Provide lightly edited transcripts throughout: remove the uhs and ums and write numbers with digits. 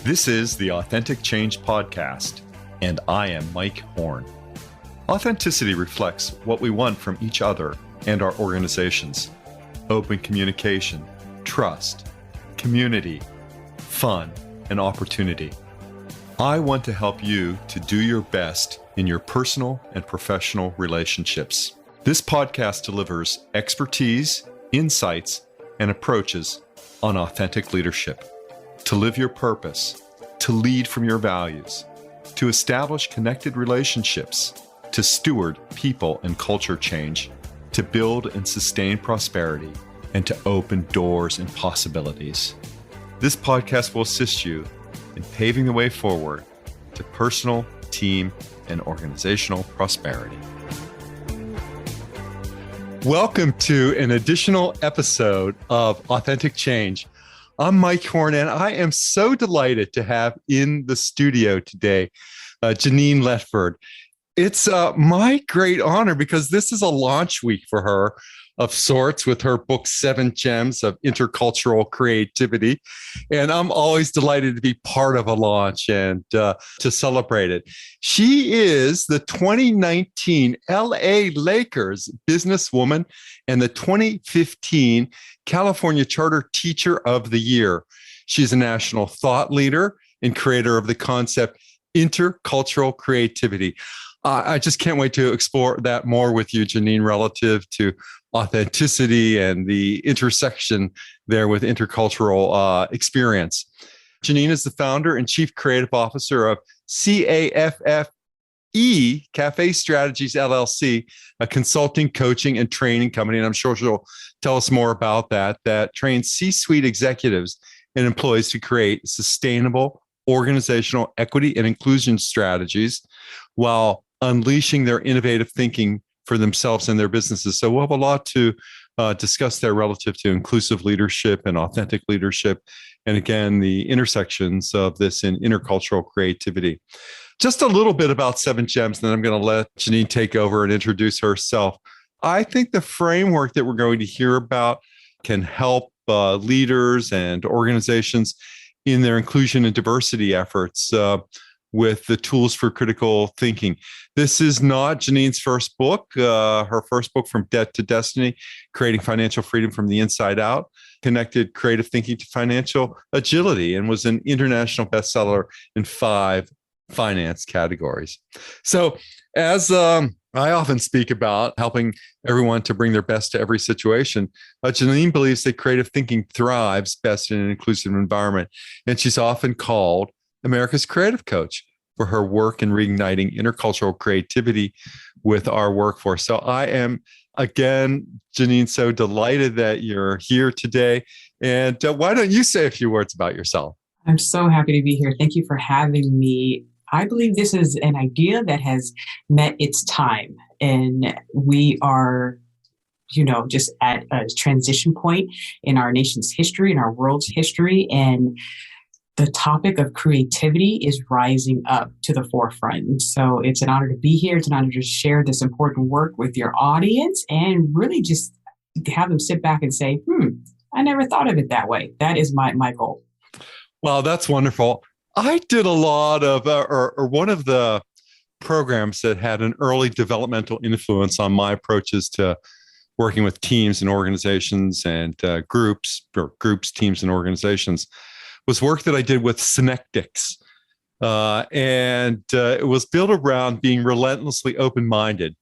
This is the Authentic Change Podcast, and I am Mike Horne. Authenticity reflects what we want from each other and our organizations: open communication, trust, community, fun, and opportunity. I want to help you to do your best in your personal and professional relationships. This podcast delivers expertise, insights, and approaches on authentic leadership, to live your purpose, to lead from your values, to establish connected relationships, to steward people and culture change, to build and sustain prosperity, and to open doors and possibilities. This podcast will assist you in paving the way forward to personal, team, and organizational prosperity. Welcome to an additional episode of Authentic Change. I'm Mike Horne, and I am so delighted to have in the studio today Genein Letford. It's my great honor because this is a launch week for her of sorts with her book, 7 Gems of Intercultural Creativity. And I'm always delighted to be part of a launch and to celebrate it. She is the 2019 LA Lakers businesswoman and the 2015 California Charter Teacher of the Year. She's a national thought leader and creator of the concept Intercultural Creativity. I just can't wait to explore that more with you, Genein, relative to authenticity and the intersection there with intercultural experience. Genein is the founder and chief creative officer of CAFFE Strategies, LLC, a consulting, coaching, and training company. And I'm sure she'll tell us more about that trains C-suite executives and employees to create sustainable organizational equity and inclusion strategies while unleashing their innovative thinking for themselves and their businesses. So we'll have a lot to discuss there relative to inclusive leadership and authentic leadership. And again, the intersections of this in intercultural creativity. Just a little bit about 7 Gems, then I'm going to let Genein take over and introduce herself. I think the framework that we're going to hear about can help leaders and organizations in their inclusion and diversity efforts with the tools for critical thinking. This is not Genein's first book. Her first book, From Debt to Destiny, Creating Financial Freedom from the Inside Out, connected creative thinking to financial agility and was an international bestseller in 5 finance categories. So as I often speak about helping everyone to bring their best to every situation, Genein believes that creative thinking thrives best in an inclusive environment. And she's often called America's creative coach for her work in reigniting intercultural creativity with our workforce. So I am, again, Genein, so delighted that you're here today. And why don't you say a few words about yourself? I'm so happy to be here. Thank you for having me. I believe this is an idea that has met its time, and we are, just at a transition point in our nation's history, in our world's history, and the topic of creativity is rising up to the forefront. So it's an honor to be here. It's an honor to share this important work with your audience and really just have them sit back and say, I never thought of it that way. That is my goal. Well, that's wonderful. I did a lot of, or one of the programs that had an early developmental influence on my approaches to working with teams and organizations and groups, teams, and organizations was work that I did with synectics. And it was built around being relentlessly open-minded.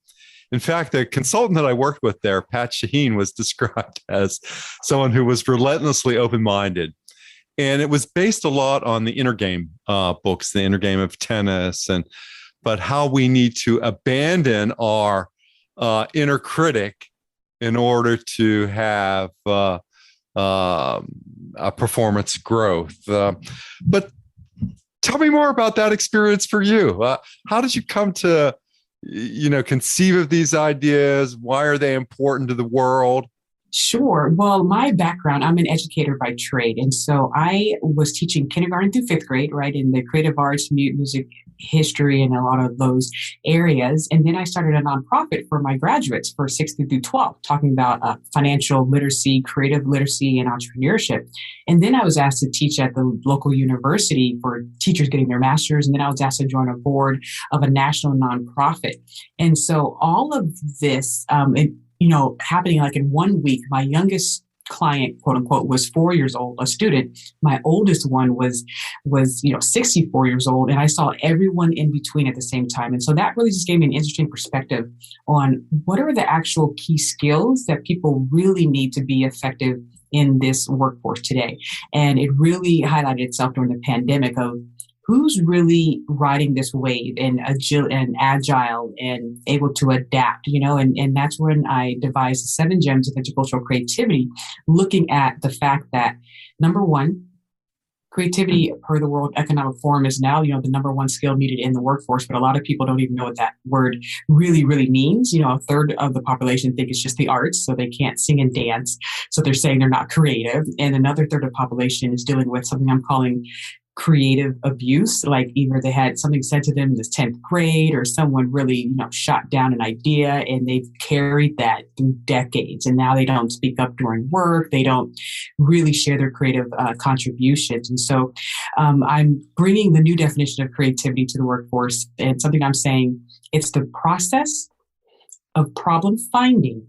In fact, the consultant that I worked with there, Pat Shaheen, was described as someone who was relentlessly open-minded. And it was based a lot on the inner game books, the inner game of tennis, but how we need to abandon our inner critic in order to have a performance growth. But tell me more about that experience for you. How did you come to, conceive of these ideas? Why are they important to the world? Sure. Well, my background, I'm an educator by trade. And so I was teaching kindergarten through 5th grade, right, in the creative arts, music, history and a lot of those areas. And then I started a nonprofit for my graduates for 6th through 12th, talking about financial literacy, creative literacy, and entrepreneurship. And then I was asked to teach at the local university for teachers getting their master's. And then I was asked to join a board of a national nonprofit. And so all of this, happening like in 1 week, my youngest client, quote unquote, was 4 years old, a student. My oldest one was 64 years old. And I saw everyone in between at the same time. And so that really just gave me an interesting perspective on what are the actual key skills that people really need to be effective in this workforce today. And it really highlighted itself during the pandemic of who's really riding this wave and agile and able to adapt, and that's when I devised the 7 gems of intercultural creativity, looking at the fact that, number one, creativity per the World Economic Forum is now, the number one skill needed in the workforce, but a lot of people don't even know what that word really, really means. A third of the population think it's just the arts, so they can't sing and dance. So they're saying they're not creative. And another third of the population is dealing with something I'm calling creative abuse, like either they had something said to them in the 10th grade or someone really, shot down an idea and they've carried that through decades. And now they don't speak up during work. They don't really share their creative contributions. And so I'm bringing the new definition of creativity to the workforce. And something I'm saying, it's the process of problem finding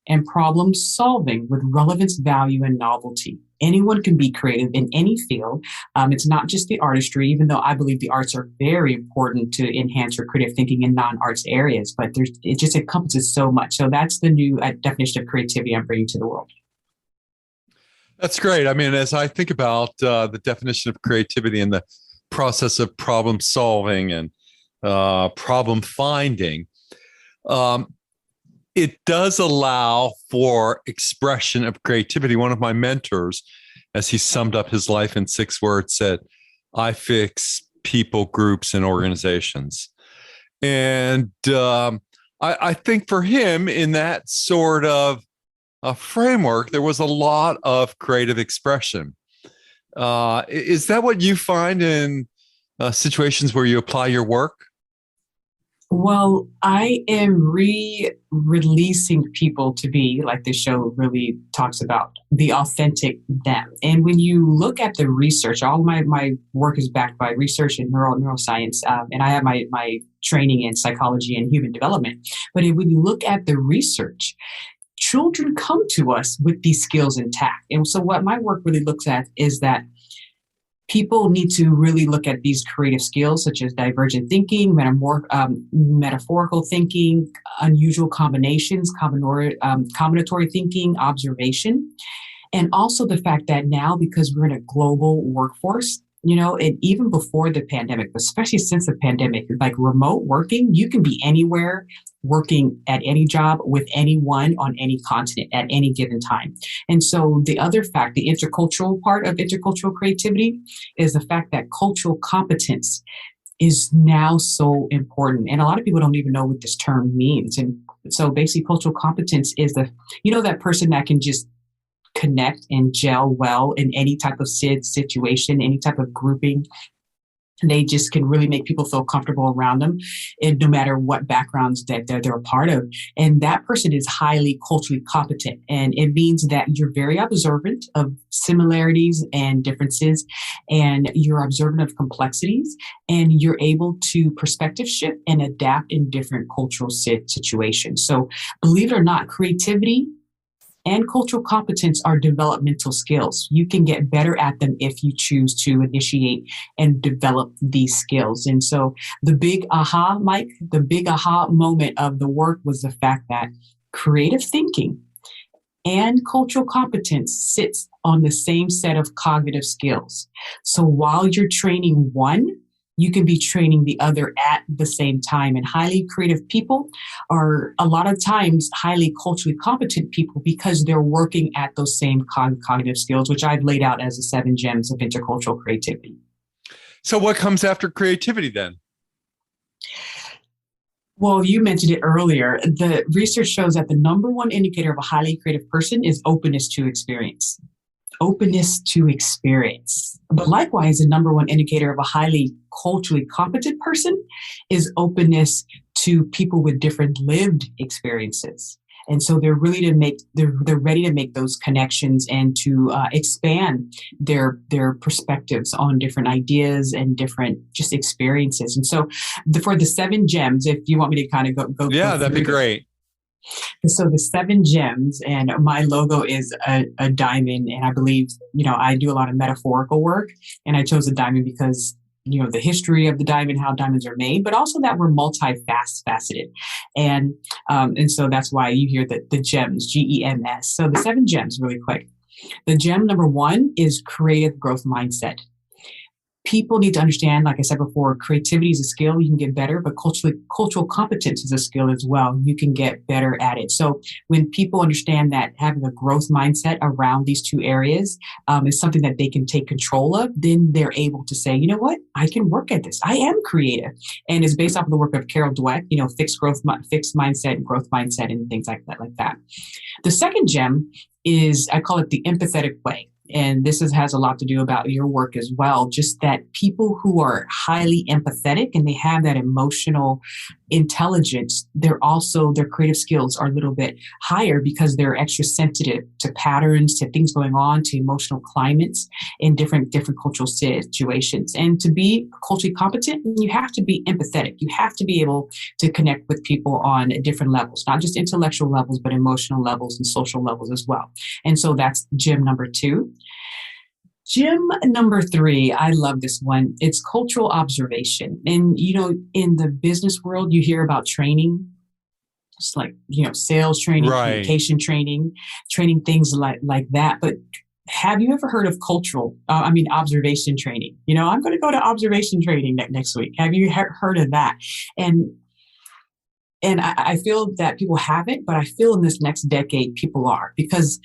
and problem solving with relevance, value, and novelty. Anyone can be creative in any field. It's not just the artistry, even though I believe the arts are very important to enhance your creative thinking in non-arts areas, but it just encompasses so much. So that's the new definition of creativity I'm bringing to the world. That's great. I mean, as I think about the definition of creativity and the process of problem solving and problem finding, it does allow for expression of creativity. One of my mentors, as he summed up his life in 6 words, said, I fix people, groups, and organizations. And I think for him, in that sort of a framework, there was a lot of creative expression. Is that what you find in situations where you apply your work? Well, I am releasing people to be, like this show really talks about, the authentic them. And when you look at the research, all my work is backed by research in neuroscience, and I have my training in psychology and human development. But when you look at the research, children come to us with these skills intact. And so what my work really looks at is that people need to really look at these creative skills such as divergent thinking, metaphorical thinking, unusual combinations, combinatory thinking, observation, and also the fact that now, because we're in a global workforce, and even before the pandemic, but especially since the pandemic, like remote working, you can be anywhere working at any job with anyone on any continent at any given time. And so the other fact, the intercultural part of intercultural creativity, is the fact that cultural competence is now so important. And a lot of people don't even know what this term means. And so basically cultural competence is that person that can just connect and gel well in any type of situation, any type of grouping. They just can really make people feel comfortable around them, and no matter what backgrounds that they're a part of. And that person is highly culturally competent. And it means that you're very observant of similarities and differences, and you're observant of complexities, and you're able to perspective shift and adapt in different cultural situations. So believe it or not, creativity and cultural competence are developmental skills. You can get better at them if you choose to initiate and develop these skills. And so the big aha, Mike, the big aha moment of the work was the fact that creative thinking and cultural competence sits on the same set of cognitive skills. So while you're training one, you can be training the other at the same time. And highly creative people are a lot of times highly culturally competent people because they're working at those same cognitive skills, which I've laid out as the 7 gems of intercultural creativity. So what comes after creativity then? Well, you mentioned it earlier. The research shows that the number one indicator of a highly creative person is openness to experience. openness to experience. But likewise, the number one indicator of a highly culturally competent person is openness to people with different lived experiences. And so they're ready to make those connections and to expand their perspectives on different ideas and different just experiences. And so for the 7 gems, if you want me to kind of go yeah, that'd be great. So the 7 gems, and my logo is a diamond. And I believe, I do a lot of metaphorical work, and I chose a diamond because, the history of the diamond, how diamonds are made, but also that we're multifaceted. And so that's why you hear the gems, GEMS. So the 7 gems really quick. The gem number 1 is creative growth mindset. People need to understand, like I said before, creativity is a skill. You can get better, but cultural competence is a skill as well. You can get better at it. So when people understand that having a growth mindset around these 2 areas is something that they can take control of, then they're able to say, you know what, I can work at this. I am creative. And it's based off of the work of Carol Dweck, fixed mindset, growth mindset, and things like that. The second gem is, I call it the empathetic way. And this has a lot to do about your work as well. Just that people who are highly empathetic and they have that emotional intelligence, their creative skills are a little bit higher because they're extra sensitive to patterns, to things going on, to emotional climates in different cultural situations. And to be culturally competent, you have to be empathetic. You have to be able to connect with people on different levels, not just intellectual levels, but emotional levels and social levels as well. And so that's gem number 2. Gem number 3, I love this one. It's cultural observation. And, in the business world, you hear about training. It's like, sales training, right, communication training things like that. But have you ever heard of observation training? I'm going to go to observation training next week. Have you heard of that? And I feel that people haven't, but I feel in this next decade, people are, because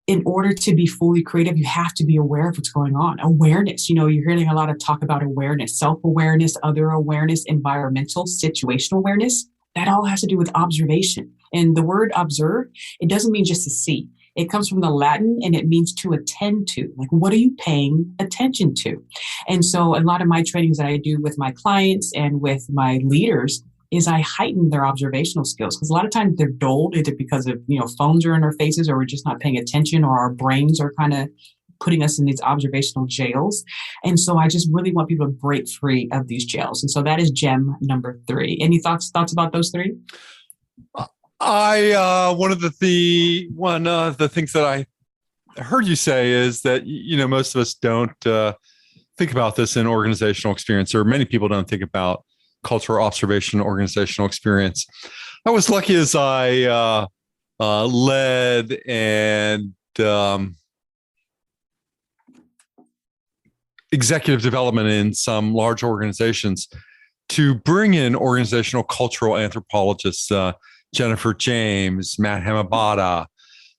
in order to be fully creative, you have to be aware of what's going on. Awareness, you're hearing a lot of talk about awareness, self-awareness, other awareness, environmental, situational awareness. That all has to do with observation. And the word observe, it doesn't mean just to see. It comes from the Latin and it means to attend to. Like, what are you paying attention to? And so a lot of my trainings that I do with my clients and with my leaders is I heighten their observational skills, because a lot of times they're dulled either because of, phones are in our faces, or we're just not paying attention, or our brains are kind of putting us in these observational jails. And so I just really want people to break free of these jails. And so that is gem number 3. Any thoughts about those 3? One of the things that I heard you say is that, most of us don't think about this in organizational experience, or many people don't think about cultural observation, organizational experience. I was lucky as I led and executive development in some large organizations to bring in organizational cultural anthropologists, Jennifer James, Matt Hamabata,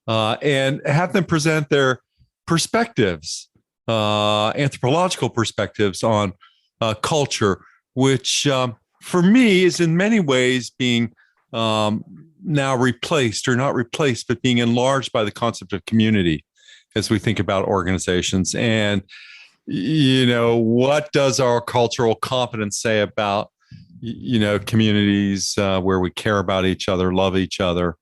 and have them present their perspectives, anthropological perspectives on culture, which for me is in many ways being now replaced, or not replaced, but being enlarged by the concept of community as we think about organizations. And, what does our cultural competence say about, communities where we care about each other, love each other,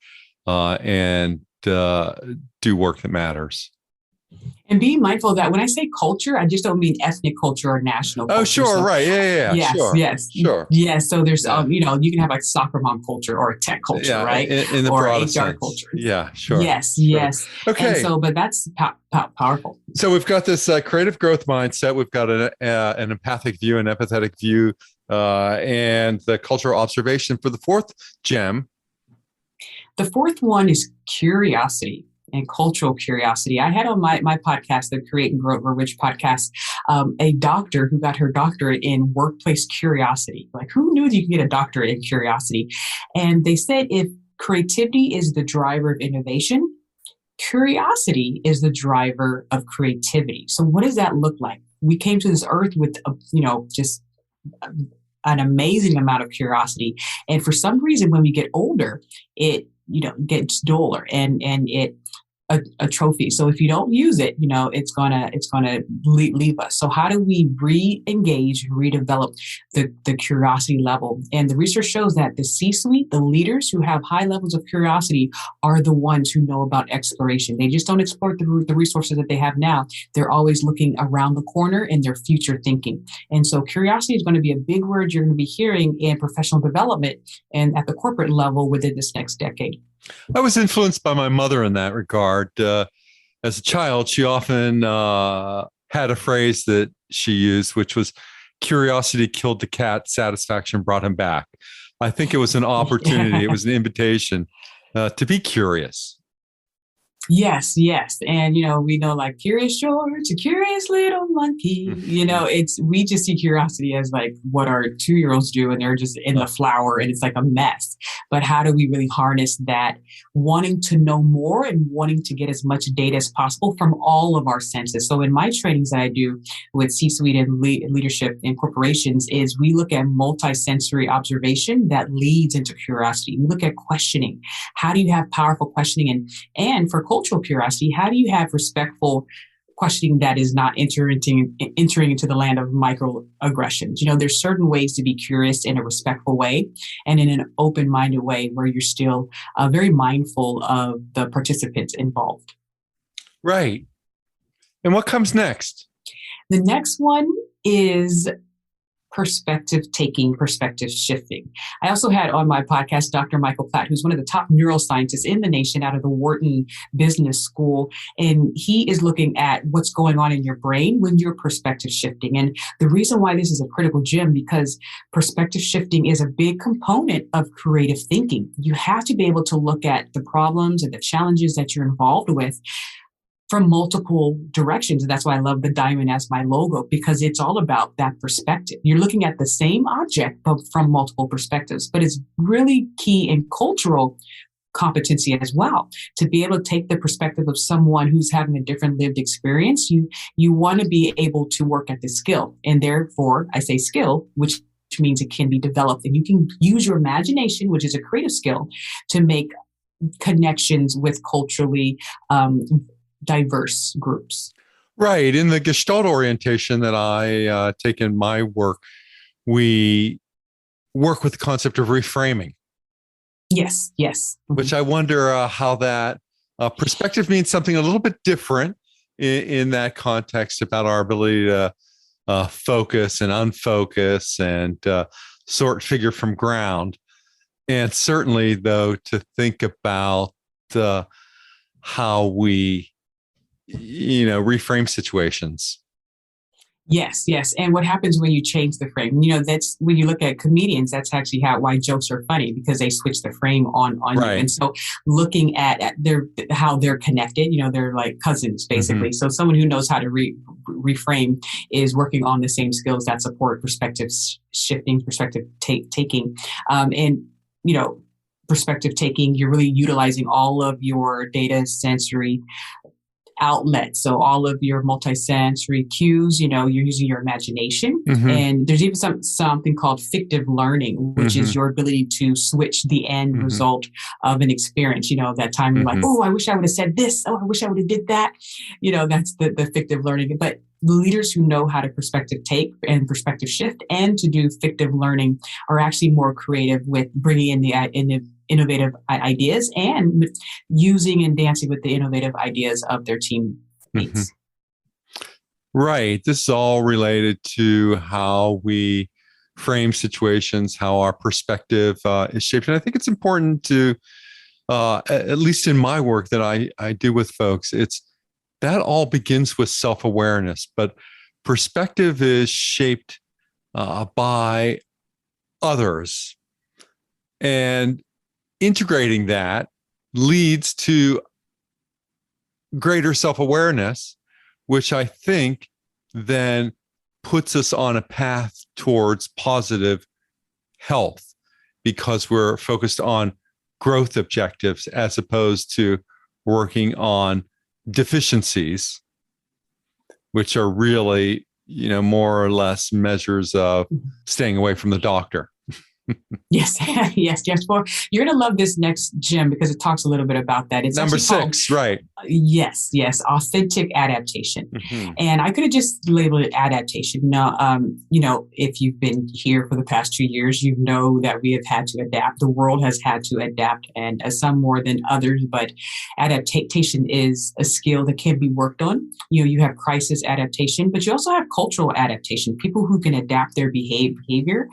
and do work that matters? And being mindful of that, when I say culture, I just don't mean ethnic culture or national culture. Oh, sure. So, right. Yeah. Yes. Sure. Yes. Sure. Yes. So there's, you can have like soccer mom culture or a tech culture, right? In the or broader HR sense. culture. Yeah. Sure. Yes. Sure. Yes. Okay. And so, but that's powerful. So we've got this creative growth mindset. We've got an empathic view, an empathetic view, and the cultural observation for the 4th gem. The 4th one is curiosity and cultural curiosity. I had on my podcast, the Create and Grow Rich podcast, a doctor who got her doctorate in workplace curiosity. Like, who knew that you could get a doctorate in curiosity? And they said if creativity is the driver of innovation, curiosity is the driver of creativity. So what does that look like? We came to this earth with, just an amazing amount of curiosity. And for some reason, when we get older, it, gets duller and it a trophy. So if you don't use it, it's gonna leave us. So how do we re-engage, redevelop the curiosity level? And the research shows that the C-suite, the leaders who have high levels of curiosity, are the ones who know about exploration. They just don't explore the resources that they have now. They're always looking around the corner in their future thinking. And so curiosity is going to be a big word you're going to be hearing in professional development and at the corporate level within this next decade. I was influenced by my mother in that regard. As a child, she often had a phrase that she used, which was curiosity killed the cat, satisfaction brought him back. I think it was an opportunity. It was an invitation to be curious. Yes. And, we know like Curious George, a curious little monkey, we just see curiosity as like what our 2-year-olds do, and they're just in the flower and it's like a mess. But how do we really harness that wanting to know more and wanting to get as much data as possible from all of our senses? So in my trainings that I do with C-suite and leadership in corporations is we look at multi-sensory observation that leads into curiosity. We look at questioning. How do you have powerful questioning? And for cultural curiosity, how do you have respectful questioning that is not entering into the land of microaggressions? There's certain ways to be curious in a respectful way and in an open-minded way where you're still very mindful of the participants involved. Right. And what comes next? The next one is perspective taking, perspective shifting. I also had on my podcast, Dr. Michael Platt, who's one of the top neuroscientists in the nation out of the Wharton Business School. And he is looking at what's going on in your brain when you're perspective shifting. And the reason why this is a critical gem, because perspective shifting is a big component of creative thinking. You have to be able to look at the problems and the challenges that you're involved with from multiple directions. And that's why I love the diamond as my logo, because it's all about that perspective. You're looking at the same object, but from multiple perspectives. But it's really key in cultural competency as well, to be able to take the perspective of someone who's having a different lived experience. You want to be able to work at the skill. And therefore, I say skill, which means it can be developed. And you can use your imagination, which is a creative skill, to make connections with culturally diverse groups. Right. In the Gestalt orientation that I take in my work, we work with the concept of reframing. Yes. Mm-hmm. Which I wonder how that perspective means something a little bit different in that context about our ability to focus and unfocus and figure from ground. And certainly, though, to think about how we reframe situations. Yes. And what happens when you change the frame? That's when you look at comedians, that's actually why jokes are funny, because they switch the frame on right. you. And so looking at how they're connected, they're like cousins, basically. Mm-hmm. So someone who knows how to reframe is working on the same skills that support perspective shifting, perspective taking. Perspective taking, you're really utilizing all of your data sensory outlets. So all of your multisensory cues, you're using your imagination. Mm-hmm. And there's even something called fictive learning, which mm-hmm. is your ability to switch the end mm-hmm. result of an experience. That time you're mm-hmm. like, oh, I wish I would have said this. Oh, I wish I would have did that. That's the fictive learning. But leaders who know how to perspective take and perspective shift and to do fictive learning are actually more creative with bringing in the innovative ideas and using and dancing with the innovative ideas of their teammates. Mm-hmm. Right. This is all related to how we frame situations, how our perspective is shaped. And I think it's important to, at least in my work that I do with folks, that all begins with self-awareness, but perspective is shaped by others. And integrating that leads to greater self-awareness, which I think then puts us on a path towards positive health, because we're focused on growth objectives as opposed to working on deficiencies, which are really, more or less measures of staying away from the doctor. Yes, yes. Well, you're going to love this next gem because it talks a little bit about that. It's Number actually called, six, right. yes, authentic adaptation. Mm-hmm. And I could have just labeled it adaptation. No, if you've been here for the past 2 years, you know that we have had to adapt. The world has had to adapt, and some more than others. But adaptation is a skill that can be worked on. You have crisis adaptation, but you also have cultural adaptation. People who can adapt their behavior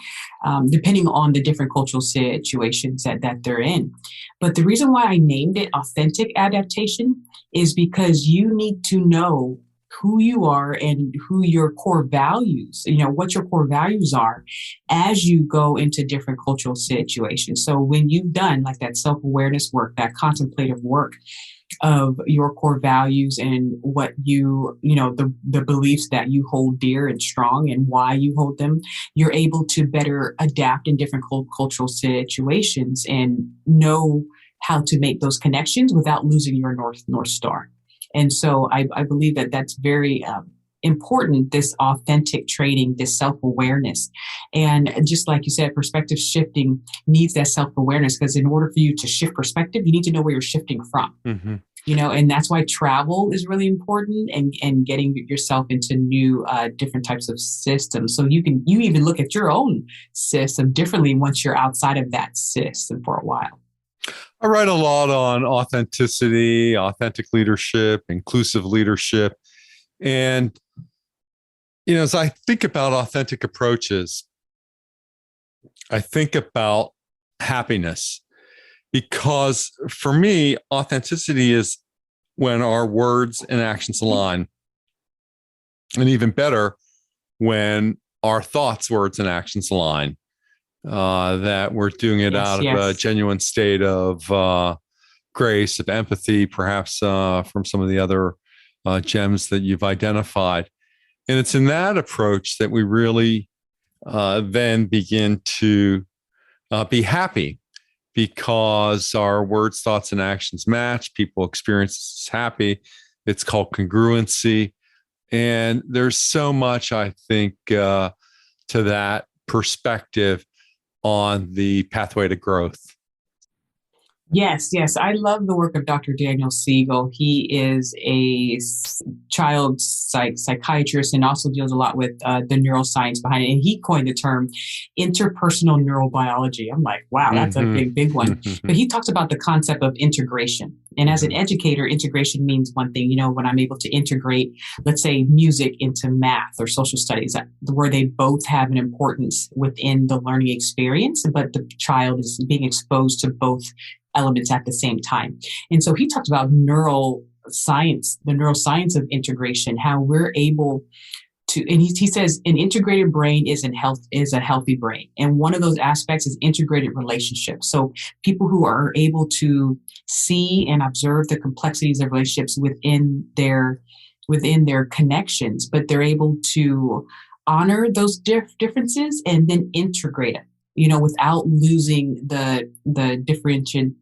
depending on the different cultural situations that they're in. But the reason why I named it authentic adaptation is because you need to know who you are and who your core values, what your core values are as you go into different cultural situations. So when you've done like that self-awareness work, that contemplative work of your core values and what the beliefs that you hold dear and strong and why you hold them, you're able to better adapt in different cultural situations and know how to make those connections without losing your North Star. And so I believe that that's very important, this authentic training, this self-awareness. And just like you said, perspective shifting needs that self-awareness, because in order for you to shift perspective, you need to know where you're shifting from. Mm-hmm. And that's why travel is really important, and getting yourself into new different types of systems. So you even look at your own system differently once you're outside of that system for a while. I write a lot on authenticity, authentic leadership, inclusive leadership. And, as I think about authentic approaches, I think about happiness, because for me, authenticity is when our words and actions align. And even better, when our thoughts, words, and actions align. That we're doing it out of a genuine state of grace, of empathy, perhaps from some of the other gems that you've identified. And it's in that approach that we really then begin to be happy, because our words, thoughts, and actions match. People experience happy. It's called congruency. And there's so much, I think, to that perspective on the pathway to growth. Yes. I love the work of Dr. Daniel Siegel. He is a child psychiatrist and also deals a lot with the neuroscience behind it. And he coined the term interpersonal neurobiology. I'm like, wow, that's a big one. But he talks about the concept of integration. And as an educator, integration means one thing. When I'm able to integrate, let's say, music into math or social studies, where they both have an importance within the learning experience, but the child is being exposed to both elements at the same time. And so he talked about neuroscience, the neuroscience of integration, how we're able to, and he says an integrated brain is a healthy brain. And one of those aspects is integrated relationships. So people who are able to see and observe the complexities of relationships within their connections, but they're able to honor those differences and then integrate it, without losing the differentiated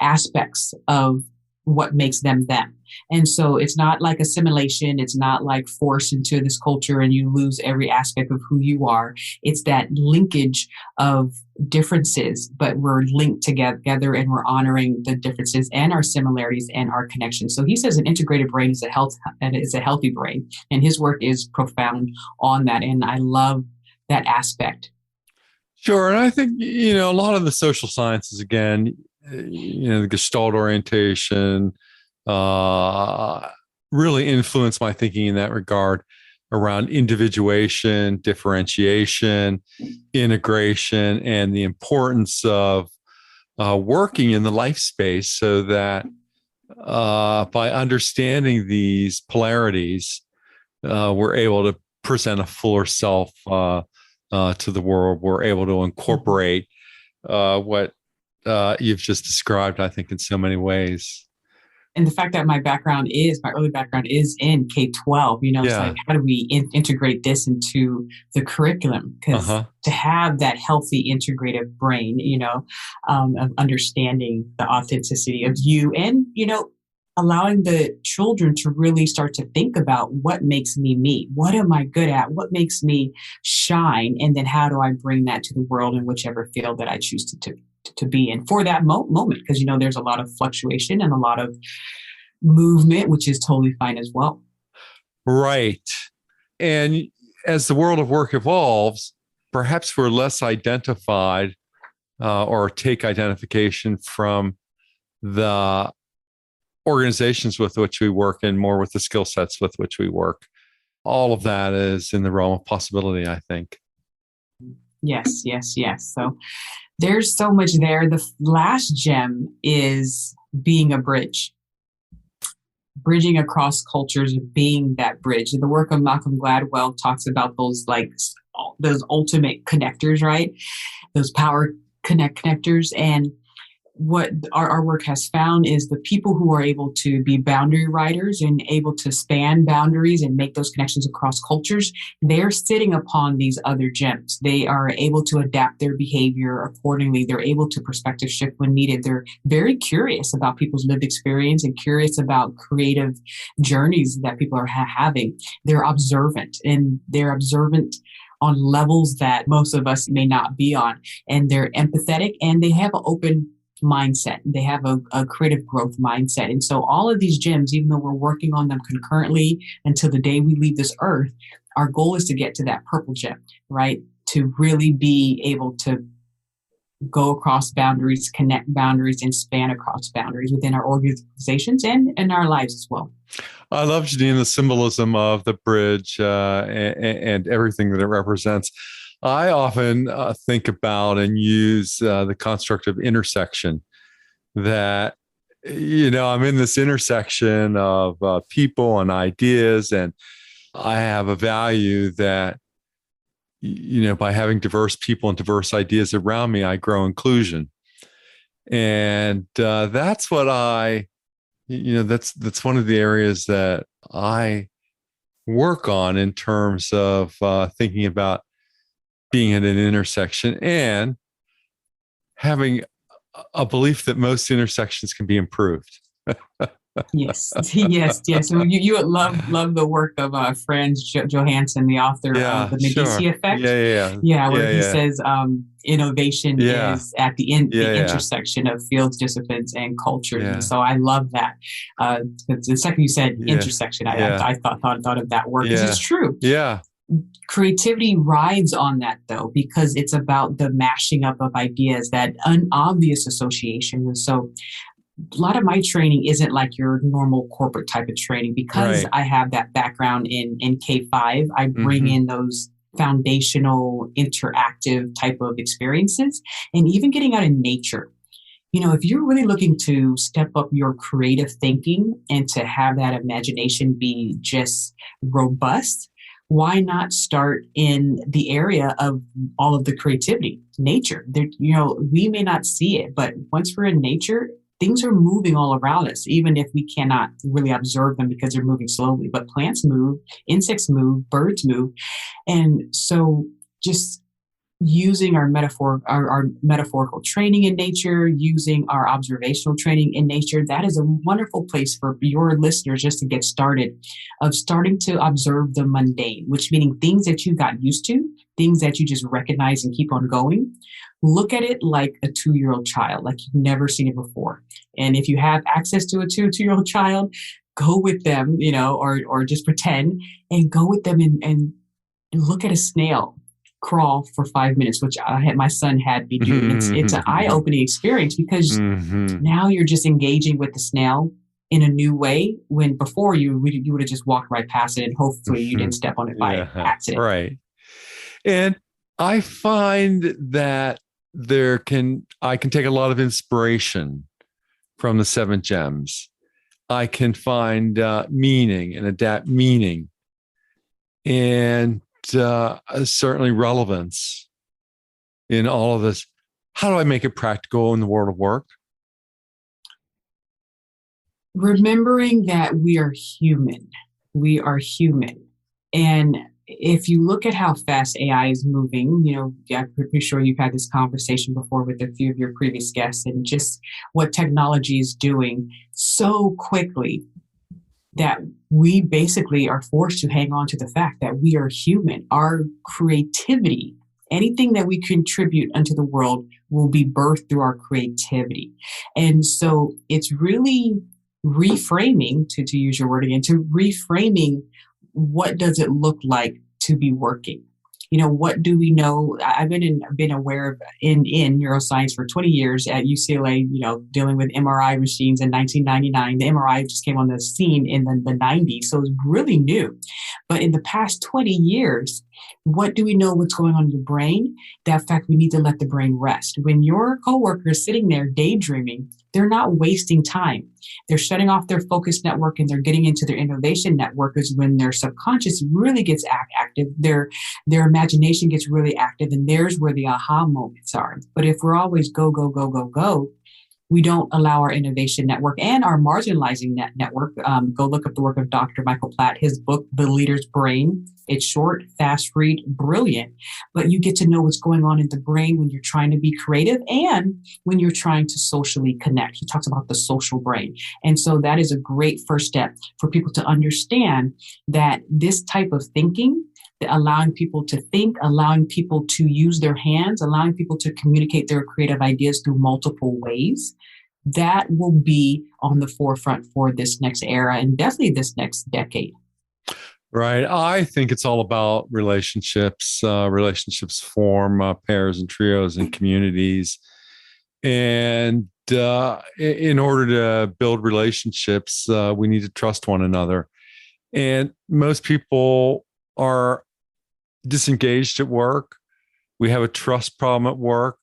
aspects of what makes them them. And so it's not like assimilation. It's not like forced into this culture and you lose every aspect of who you are. It's that linkage of differences, but we're linked together and we're honoring the differences and our similarities and our connections. So he says an integrated brain is a healthy brain, and his work is profound on that. And I love that aspect. Sure. And I think, a lot of the social sciences, again, the Gestalt orientation really influenced my thinking in that regard around individuation, differentiation, integration, and the importance of working in the life space so that by understanding these polarities, we're able to present a fuller self to the world. We're able to incorporate what you've just described, I think, in so many ways. And the fact that my early background is in K-12, it's like, how do we integrate this into the curriculum? Because to have that healthy integrative brain, of understanding the authenticity of you and, allowing the children to really start to think about what makes me me. What am I good at? What makes me shine? And then how do I bring that to the world in whichever field that I choose to be in for that moment? Because, you know, there's a lot of fluctuation and a lot of movement, which is totally fine as well. Right. And as the world of work evolves, perhaps we're less identified or take identification from the organizations with which we work and more with the skill sets with which we work. All of that is in the realm of possibility, I think. Yes. So there's so much there. The last gem is being a bridge, bridging across cultures, being that bridge. The work of Malcolm Gladwell talks about those ultimate connectors, right? Those power connectors. And what our work has found is the people who are able to be boundary riders and able to span boundaries and make those connections across cultures, they're sitting upon these other gems. They are able to adapt their behavior accordingly. They're able to perspective shift when needed. They're very curious about people's lived experience and curious about creative journeys that people are having. They're observant, and they're observant on levels that most of us may not be on. And they're empathetic, and they have an open mindset. They have a creative growth mindset. And so all of these gems, even though we're working on them concurrently until the day we leave this earth, our goal is to get to that purple gem, right? To really be able to go across boundaries, connect boundaries, and span across boundaries within our organizations and in our lives as well. I love, Genein, the symbolism of the bridge and everything that it represents. I often think about and use the construct of intersection, that, you know, I'm in this intersection of people and ideas, and I have a value that, you know, by having diverse people and diverse ideas around me, I grow inclusion. And that's what that's one of the areas that I work on in terms of thinking about being at an intersection and having a belief that most intersections can be improved. Yes. So you would love the work of Franz Johansson, the author of the Medici Effect. Where he says innovation is at the intersection of fields, disciplines, and cultures. And so I love that. The second you said intersection, I thought of that word, because it's true. Yeah. Creativity rides on that, though, because it's about the mashing up of ideas, that unobvious association. And so a lot of my training isn't like your normal corporate type of training, because I have that background in K5. I bring in those foundational interactive type of experiences, and even getting out in nature. You know, if you're really looking to step up your creative thinking and to have that imagination be just robust, why not start in the area of all of the creativity, nature? There, you know, we may not see it, but once we're in nature, things are moving all around us, even if we cannot really observe them because they're moving slowly. But plants move, insects move, birds move. And so just using our metaphorical training in nature, using our observational training in nature, that is a wonderful place for your listeners just to get started, of starting to observe the mundane, which meaning things that you got used to, things that you just recognize and keep on going. Look at it like a 2-year-old child, like you've never seen it before. And if you have access to a two-year-old child, go with them, you know, or just pretend and go with them and look at a snail crawl for 5 minutes, which my son had me do. It's an eye-opening experience, because now you're just engaging with the snail in a new way, when before you would have just walked right past it, and hopefully you didn't step on it by accident. Right. And I find that I can take a lot of inspiration from the 7 gems. I can find meaning and adapt meaning, and certainly relevance in all of this. How do I make it practical in the world of work? Remembering that we are human. We are human. And if you look at how fast AI is moving, I'm pretty sure you've had this conversation before with a few of your previous guests, and just what technology is doing so quickly that we basically are forced to hang on to the fact that we are human. Our creativity, anything that we contribute unto the world, will be birthed through our creativity. And so it's really reframing, to use your word again, to reframing what does it look like to be working? What do we know? I've been aware of in neuroscience for 20 years at UCLA, dealing with MRI machines in 1999. The MRI just came on the scene in the 90s, so it's really new. But in the past 20 years, what do we know what's going on in the brain? That fact, we need to let the brain rest. When your coworker is sitting there daydreaming, they're not wasting time. They're shutting off their focus network and they're getting into their innovation network, is when their subconscious really gets active. Their imagination gets really active, and there's where the aha moments are. But if we're always go, go, go, go, go, we don't allow our innovation network and our marginalizing network. Go look up the work of Dr. Michael Platt, his book, The Leader's Brain. It's short, fast read, brilliant. But you get to know what's going on in the brain when you're trying to be creative and when you're trying to socially connect. He talks about the social brain. And so that is a great first step for people to understand that this type of thinking, allowing people to think, allowing people to use their hands, allowing people to communicate their creative ideas through multiple ways, that will be on the forefront for this next era and definitely this next decade. Right. I think it's all about relationships. Relationships form pairs and trios and communities. And in order to build relationships, we need to trust one another. And most people are disengaged at work. We have a trust problem at work.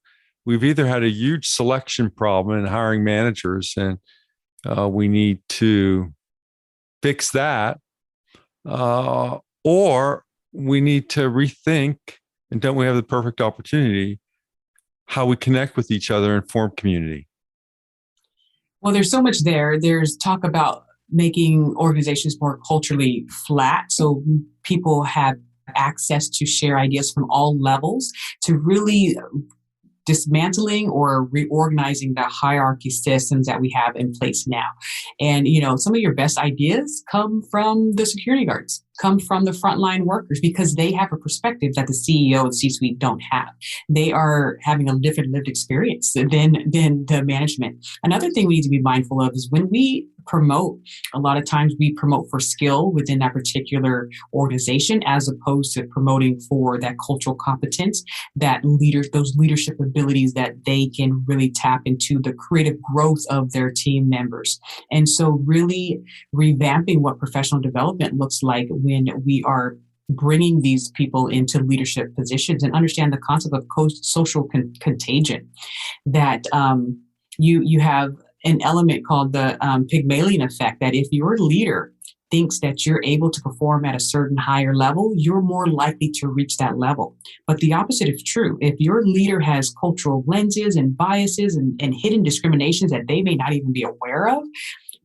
We've either had a huge selection problem in hiring managers, and we need to fix that, or we need to rethink, and don't we have the perfect opportunity, how we connect with each other and form community? Well, there's so much there. There's talk about making organizations more culturally flat, so people have access to share ideas from all levels, to really dismantling or reorganizing the hierarchy systems that we have in place now. And, some of your best ideas come from the security guards, come from the frontline workers, because they have a perspective that the CEO and C-suite don't have. They are having a different lived experience than the management. Another thing we need to be mindful of is when we promote, a lot of times we promote for skill within that particular organization, as opposed to promoting for that cultural competence, that those leadership abilities that they can really tap into the creative growth of their team members. And so really revamping what professional development looks like when we are bringing these people into leadership positions, and understand the concept of social contagion, that you have an element called the Pygmalion effect, that if your leader thinks that you're able to perform at a certain higher level, you're more likely to reach that level. But the opposite is true. If your leader has cultural lenses and biases and hidden discriminations that they may not even be aware of,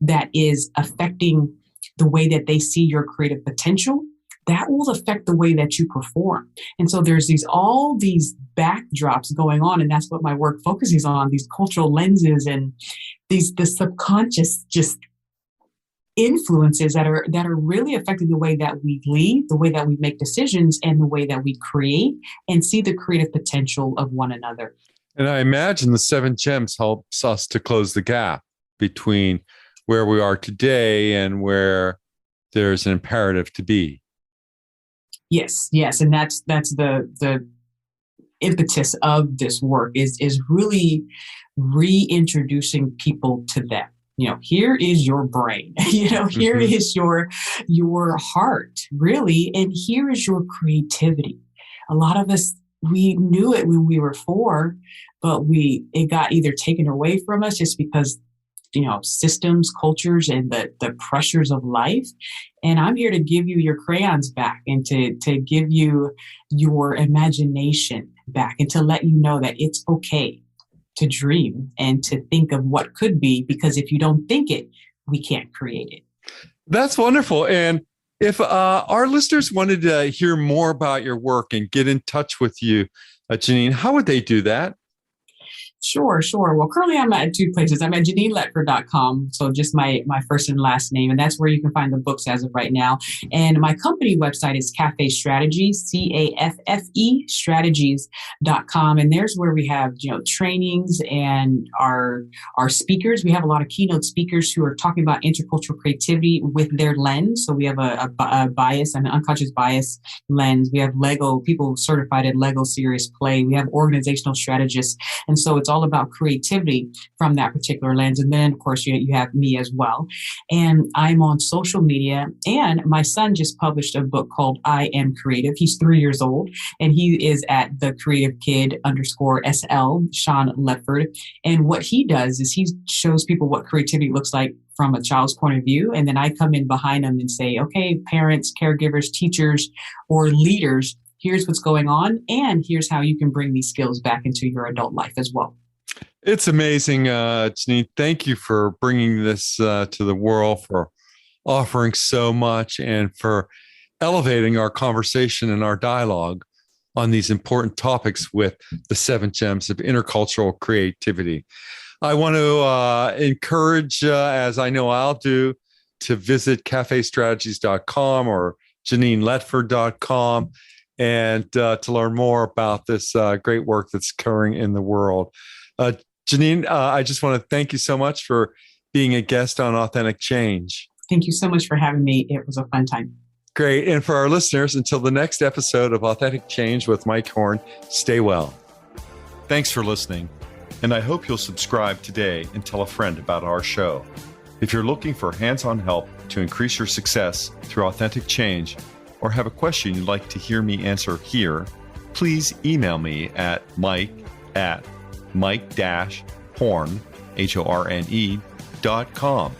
that is affecting the way that they see your creative potential, that will affect the way that you perform. And so there's all these backdrops going on, and that's what my work focuses on, these cultural lenses and the subconscious just influences that are really affecting the way that we lead, the way that we make decisions, and the way that we create and see the creative potential of one another. And I imagine the 7 gems helps us to close the gap between where we are today and where there's an imperative to be. Yes, and that's the impetus of this work is really reintroducing people to them. Here is your brain. Here is your heart, really, and here is your creativity. A lot of us, we knew it when we were 4, but it got either taken away from us just because systems, cultures, and the pressures of life. And I'm here to give you your crayons back, and to give you your imagination back, and to let you know that it's okay to dream and to think of what could be, because if you don't think it, we can't create it. That's wonderful. And If our listeners wanted to hear more about your work and get in touch with you, Genein, how would they do that? Sure. Well, currently I'm at two places. I'm at GeneinLetford.com. So just my first and last name. And that's where you can find the books as of right now. And my company website is CAFFE Strategies, CAFFE Strategies.com. And there's where we have, trainings and our speakers. We have a lot of keynote speakers who are talking about intercultural creativity with their lens. So we have a bias, an unconscious bias lens. We have Lego, people certified at Lego Serious Play. We have organizational strategists. And so it's all about creativity from that particular lens. And then, of course, you have me as well. And I'm on social media. And my son just published a book called I Am Creative. He's 3 years old, and he is at the Creative Kid _SL, Sean Letford. And what he does is he shows people what creativity looks like from a child's point of view. And then I come in behind them and say, okay, parents, caregivers, teachers, or leaders, here's what's going on, and here's how you can bring these skills back into your adult life as well. It's amazing, Genein. Thank you for bringing this to the world, for offering so much, and for elevating our conversation and our dialogue on these important topics with the 7 gems of intercultural creativity. I want to encourage, as I know I'll do, to visit caffestrategies.com or GeneinLetford.com and to learn more about this great work that's occurring in the world. Genein, I just want to thank you so much for being a guest on Authentic Change. Thank you so much for having me. It was a fun time. Great. And for our listeners, until the next episode of Authentic Change with Mike Horne, stay well. Thanks for listening. And I hope you'll subscribe today and tell a friend about our show. If you're looking for hands-on help to increase your success through authentic change, or have a question you'd like to hear me answer here, please email me at mike@mike-horne.com.